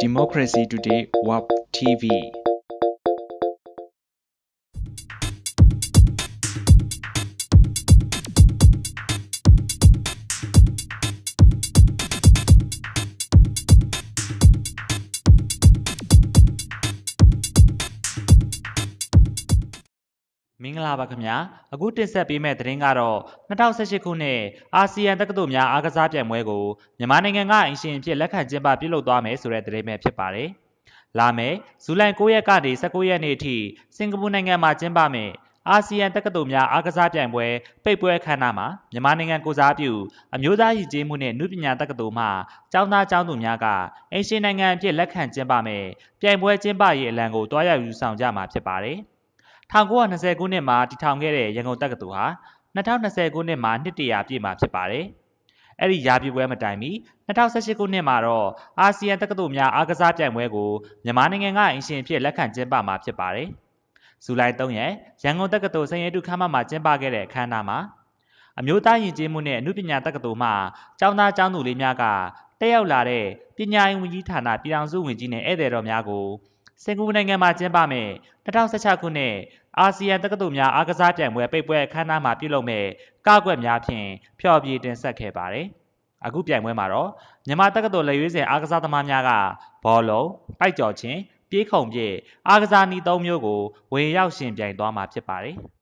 Democracy Today WAP TVမင်္ဂလာပါခင်ဗျာအခုတင်ဆက်ပေးမယ့်သတင်းကတော့2018ခုနှစ်အာဆီယံတက္ကသိုလ်များအားကစားပြိုင်ပွဲကိုမြန်မာနိုင်ငံကအင်ရှင်အဖြစ်လက်ခံကျင်းပပြုလုပ်သွားမယ်ဆိုတဲ့သတင်းပဲဖြစ်ပါတယ်လာမယ့်ဇူလိုင်9ရက်ကနေ19ရက်နေ့အထိစင်ကာပူနိုင်ငံမှာကျင်းပမယ့်အာဆီယံတက္ကသိုလ်များအားကစားပြိုင်ပွဲပိတ်ပွဲအခမ်းအနားမှာမြန်မာနိုင်ငံကိုစားပြုအမျိုးသားရည်ကြီးမှုနှင့်နုပညာတက္ကသိုလ်မှကျောင်းသားကျောင်းသူများကအင်ရှင်နိုင်ငံအဖြစ်လက်ခံကျင်းပမယ်ပြိုင်ပွဲကျင်းပရေးအလံကိုတွားရောက်ယူဆောင်ကြမှာဖြစ်ပါတယ်1920ခုနှစ်မှာတည်ထောင်ခဲ့တဲ့ရန်ကုန်တက္ကသိုလ်ဟာ2020ခုနှစ်မှာနှစ်တရာပြည့်မှာဖြစ်ပါတယ်။အဲ့ဒီရာပြည့်ပွဲမတိုင်မီ2018ခုနှစ်မှာတော့အာဆီယံတက္ကသိုလ်များအားကစားပြိုင်ပွဲကိုမြန်မာနိုင်ငံကအင်ရှင်အဖြစ်လက်ခံကျင်းပမှာဖြစ်ပါတယ်။ဇူလိုင်3ရက်ရန်ကုန်တက္ကသိုလ်စင်ရဲတုခမ်းမမှာကျင်းပခဲ့တဲ့အခမ်းအနားမှာအမျိုးသားယဉ်ကျေးမှုနဲ့အမှုပညာတက္ကသိုလ်မှကျောင်းသားကျောင်းသူလေးများကတက်ရောက်လာတဲ့ပညာရေးဝန်ကြီးဌာနပြည်ထောင်စုဝန်ကြီးနဲ့ဧည့်သည်တော်များကိုစင်ကာပူနိုင်ငံမှာကျင်းပမယ့်2016ခုနှစ်အာဆီယံတက္ကသိုလ်များအားကစားပြိုင်ပွဲပိတ်ပွဲအခမ်းအနားမှာပြုလုပ်မဲ့ကကွက်များဖြင့်ဖျော်ဖြေတင်ဆက်ခဲ့ပါတယ်။အခုပြိုင်ပွဲမှာတော့မြန်မာတက္ကသိုလ်လက်ရွေးစင်အားကစားသမားများကဘောလုံး၊ပိုက်ကျော်ခြင်း၊ပြေးခုန်ပြည့်အားကစားနည်း၃မျိုးကိုဝင်ရောက်ရှင်ပြိုင်သွားမှာဖြစ်ပါတယ်။